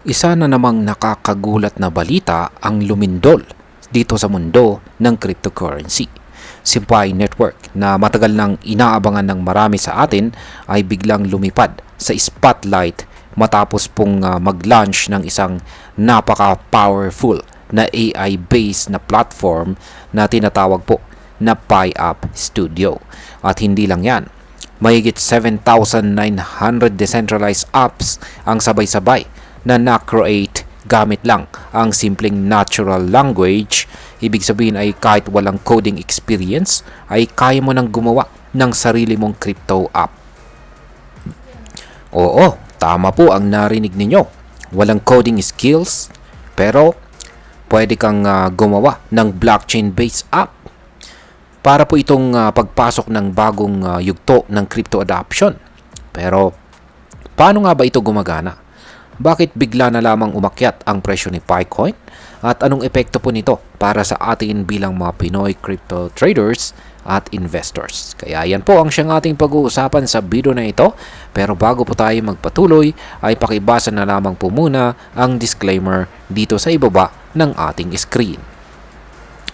Isa na namang nakakagulat na balita ang lumindol dito sa mundo ng cryptocurrency. Si Pi Network na matagal nang inaabangan ng marami sa atin ay biglang lumipad sa spotlight matapos pong mag-launch ng isang napaka-powerful na AI-based na platform na tinatawag po na Pi App Studio. At hindi lang yan, mahigit 7,900 decentralized apps ang sabay-sabay na na-create gamit lang ang simpleng natural language. Ibig sabihin ay kahit walang coding experience ay kaya mo nang gumawa ng sarili mong crypto app. Oo, tama po ang narinig ninyo. Walang coding skills pero pwede kang gumawa ng blockchain-based app. Para po itong pagpasok ng bagong yugto ng crypto adoption. Pero paano nga ba ito gumagana? Bakit bigla na lamang umakyat ang presyo ni Picoin? At anong epekto po nito para sa atin bilang mga Pinoy crypto traders at investors? Kaya yan po ang siyang ating pag-uusapan sa video na ito. Pero bago po tayo magpatuloy, ay pakibasa na lamang po muna ang disclaimer dito sa ibaba ng ating screen.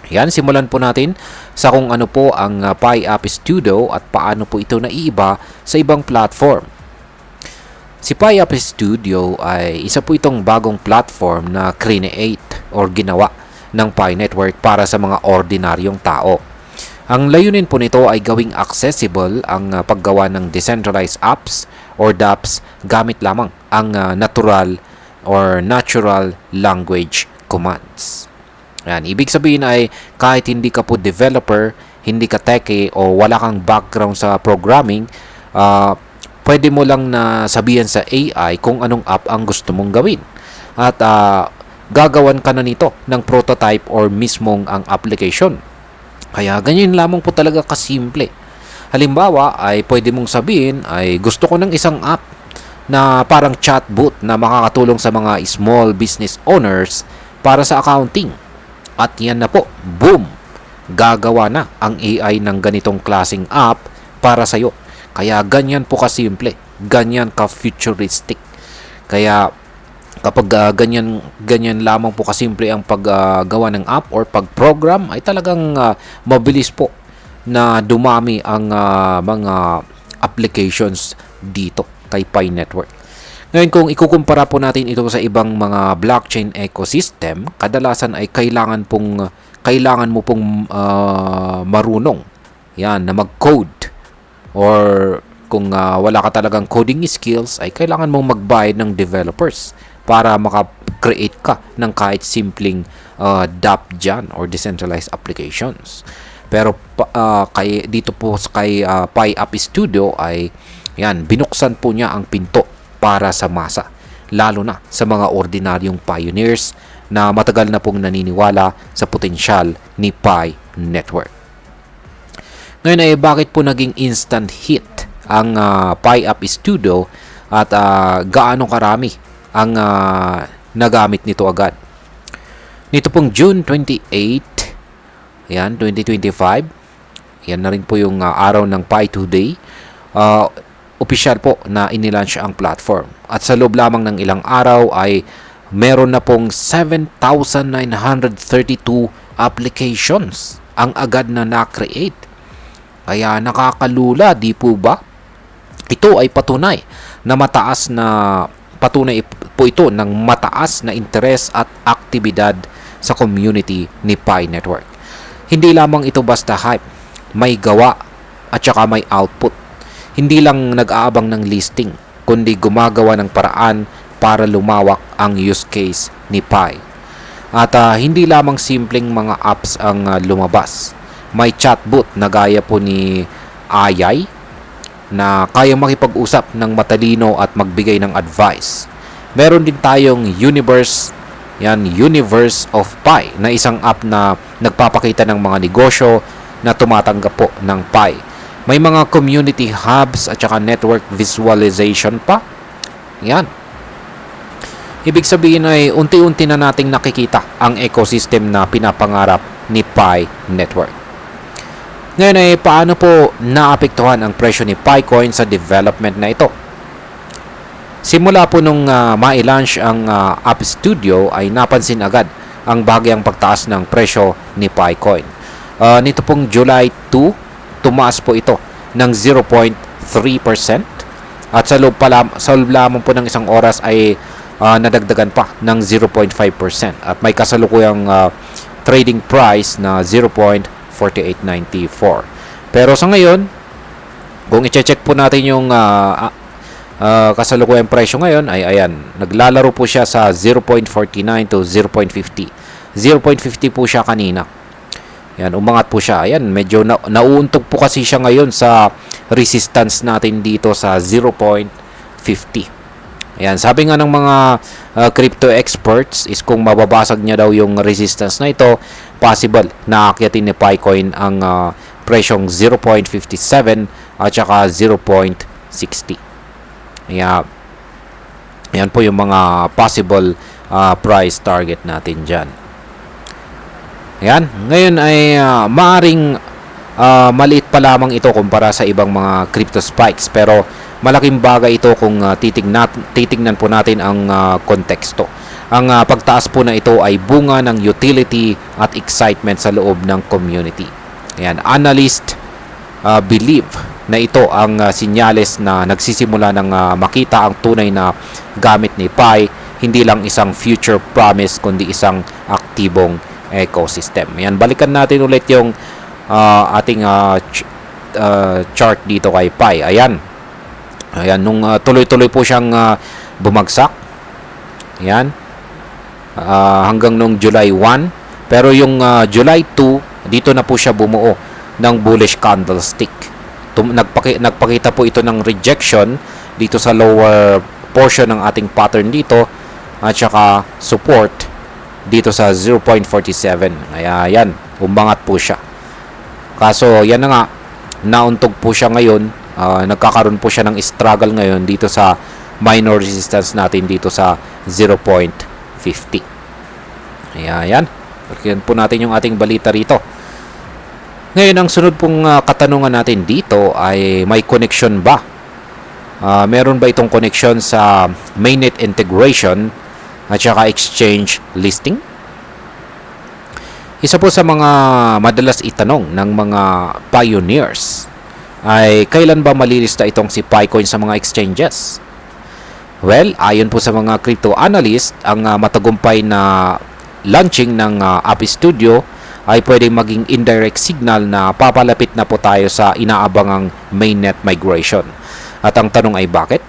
Yan, simulan po natin sa kung ano po ang Pi App Studio at paano po ito naiiba sa ibang platform. Si Pi App Studio ay isa po itong bagong platform na create or ginawa ng Pi Network para sa mga ordinaryong tao. Ang layunin po nito ay gawing accessible ang paggawa ng decentralized apps or dApps gamit lamang ang natural language commands. Yan, ibig sabihin ay kahit hindi ka po developer, hindi ka techie o wala kang background sa programming, pwede mo lang na sabihan sa AI kung anong app ang gusto mong gawin. At gagawan ka na nito ng prototype or mismong ang application. Kaya ganyan lamang po talaga kasimple. Halimbawa ay pwede mong sabihin ay gusto ko ng isang app na parang chatbot na makakatulong sa mga small business owners para sa accounting. At yan na po, boom! Gagawa na ang AI ng ganitong klaseng app para sa'yo. Kaya ganyan po kasimple, ganyan ka-futuristic. Kaya kapag ganyan lamang po kasimple ang paggawa ng app or pag-program, ay talagang mabilis po na dumami ang mga applications dito kay Pi Network. Ngayon, kung ikukumpara po natin ito sa ibang mga blockchain ecosystem, kadalasan ay kailangan mo pong marunong yan na mag-code, or kung wala ka talagang coding skills ay kailangan mong magbayad ng developers para maka-create ka ng kahit simpleng dApp dyan or decentralized applications. Pero dito po kay Pi App Studio ay yan, binuksan po niya ang pinto para sa masa, lalo na sa mga ordinaryong pioneers na matagal na pong naniniwala sa potensyal ni Pi Network. Ngayon ay bakit po naging instant hit ang Pi App Studio at gaano karami ang nagamit nito agad? Nito pong June 28, yan, 2025, yan na rin po yung araw ng Pi Today, opisyal po na inilaunch ang platform. At sa loob lamang ng ilang araw ay meron na pong 7,932 applications ang agad na na-create. Kaya nakakalula, di po ba? Ito ay patunay po ito ng mataas na interes at aktibidad sa community ni Pi Network. Hindi lamang ito basta hype, may gawa at saka may output. Hindi lang nag-aabang ng listing, kundi gumagawa ng paraan para lumawak ang use case ni Pi. At hindi lamang simpleng mga apps ang lumabas. May chatbot na gaya po ni Ayay na kayang makipag-usap ng matalino at magbigay ng advice. Meron din tayong Universe of Pi na isang app na nagpapakita ng mga negosyo na tumatanggap po ng Pi. May mga community hubs at saka network visualization pa. Yan. Ibig sabihin ay unti-unti na nating nakikita ang ecosystem na pinapangarap ni Pi Network. Ngayon ay paano po naapektuhan ang presyo ni Picoin sa development na ito? Simula po nung ma-launch ang App Studio ay napansin agad ang bahagyang pagtaas ng presyo ni Picoin. Nito pong July 2, tumaas po ito ng 0.3% at sa loob lamang po ng isang oras ay nadagdagan pa ng 0.5% at may kasalukuyang trading price na 0.4894. Pero sa ngayon, kung i-check po natin yung kasalukuyang presyo ngayon ay ayan, naglalaro po siya sa 0.49 to 0.50. 0.50 po siya kanina. Yan, umangat po siya. Ayan, medyo nauuntog po kasi siya ngayon sa resistance natin dito sa 0.50. Ayan, sabi nga ng mga crypto experts is kung mababasag niya daw yung resistance na ito, possible na aakyatin ni Picoin ang presyong 0.57 at saka 0.60. Ayan po yung mga possible price target natin dyan. Ayan, ngayon ay maaring maliit pa lamang ito kumpara sa ibang mga crypto spikes, pero malaking bagay ito kung titignan po natin ang konteksto. Ang pagtaas po na ito ay bunga ng utility at excitement sa loob ng community. Ayan, analyst believe na ito ang sinyales na nagsisimula ng makita ang tunay na gamit ni Pi, hindi lang isang future promise kundi isang aktibong ecosystem. Ayan, balikan natin ulit yung ating chart dito kay Pi. Ayan, nung tuloy-tuloy po siyang bumagsak. Ayan, hanggang nung July 1. Pero yung July 2, dito na po siya bumuo ng bullish candlestick. Nagpakita po ito ng rejection dito sa lower portion ng ating pattern dito at saka support dito sa 0.47. Ayan, umangat po siya. Kaso yan na nga, nauntog po siya ngayon. Nagkakaroon po siya ng struggle ngayon dito sa minor resistance natin dito sa 0.50. Ayan. Balikan po natin yung ating balita rito. Ngayon, ang sunod pong katanungan natin dito ay may connection ba? Meron ba itong connection sa mainnet integration at saka exchange listing? Isa po sa mga madalas itanong ng mga pioneers ay kailan ba malilista itong si Picoin sa mga exchanges? Well, ayon po sa mga crypto analyst, ang matagumpay na launching ng App Studio ay pwedeng maging indirect signal na papalapit na po tayo sa inaabangang mainnet migration. At ang tanong ay bakit?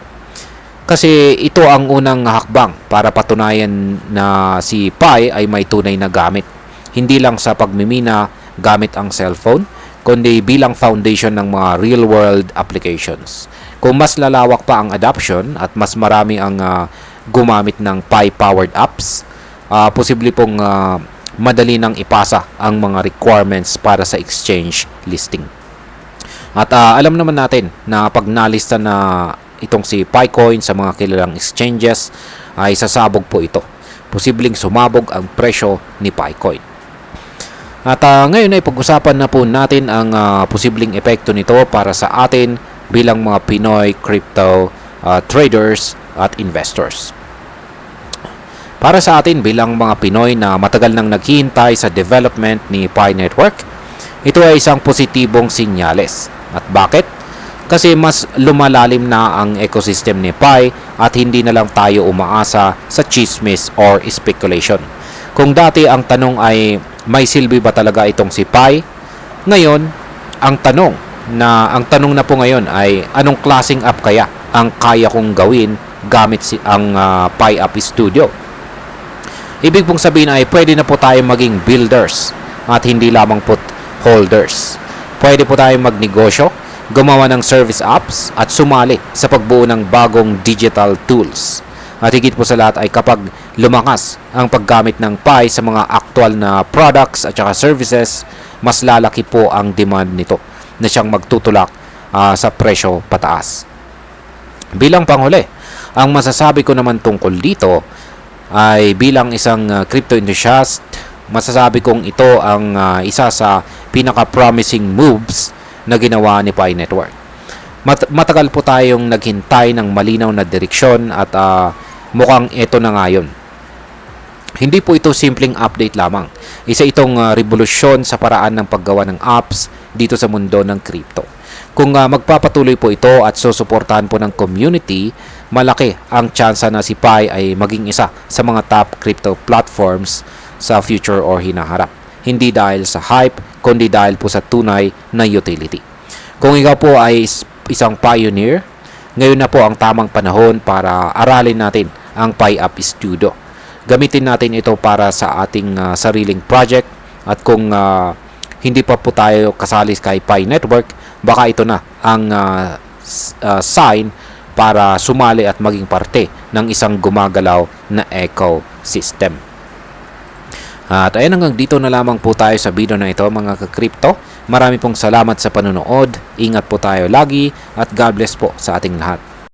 Kasi ito ang unang hakbang para patunayan na si Pi ay may tunay na gamit. Hindi lang sa pagmimina gamit ang cellphone, kundi bilang foundation ng mga real-world applications. Kung mas lalawak pa ang adoption at mas marami ang gumamit ng Pi-powered apps, posible pong madali nang ipasa ang mga requirements para sa exchange listing. At alam naman natin na pag nalista na itong si Picoin sa mga kilalang exchanges ay sasabog po ito. Posibleng sumabog ang presyo ni Picoin. At ngayon ay pag-usapan na po natin ang posibleng epekto nito para sa atin bilang mga Pinoy crypto traders at investors. Para sa atin bilang mga Pinoy na matagal nang naghihintay sa development ni Pi Network, ito ay isang positibong sinyales. At bakit? Kasi mas lumalalim na ang ecosystem ni Pi at hindi na lang tayo umaasa sa chismis or speculation. Kung dati ang tanong ay may silbi ba talaga itong si Pi, ngayon ang tanong na po ngayon ay anong klaseng app kaya ang kaya kong gawin gamit ang Pi App Studio. Ibig pong sabihin ay pwede na po tayo maging builders at hindi lamang po holders. Pwede po tayo magnegosyo, gumawa ng service apps at sumali sa pagbuo ng bagong digital tools. At higit po sa lahat ay kapag lumakas ang paggamit ng Pi sa mga aktual na products at saka services, mas lalaki po ang demand nito na siyang magtutulak sa presyo pataas. Bilang panghuli, ang masasabi ko naman tungkol dito ay bilang isang crypto enthusiast, masasabi kong ito ang isa sa pinaka-promising moves na ginawa ni Pi Network. Matagal po tayong naghintay ng malinaw na direksyon at mukhang ito na ngayon. Hindi po ito simpleng update lamang. Isa itong revolusyon sa paraan ng paggawa ng apps dito sa mundo ng crypto. Kung magpapatuloy po ito at susuportahan po ng community, malaki ang tsansa na si Pi ay maging isa sa mga top crypto platforms sa future or hinaharap. Hindi dahil sa hype, kundi dahil po sa tunay na utility. Kung ikaw po ay isang pioneer, ngayon na po ang tamang panahon para aralin natin ang Pi App Studio. Gamitin natin ito para sa ating sariling project at kung hindi pa po tayo kasali kay Pi Network, baka ito na ang sign para sumali at maging parte ng isang gumagalaw na ecosystem. At ayan, hanggang dito na lamang po tayo sa video na ito mga ka-crypto. Marami pong salamat sa panonood. Ingat po tayo lagi at God bless po sa ating lahat.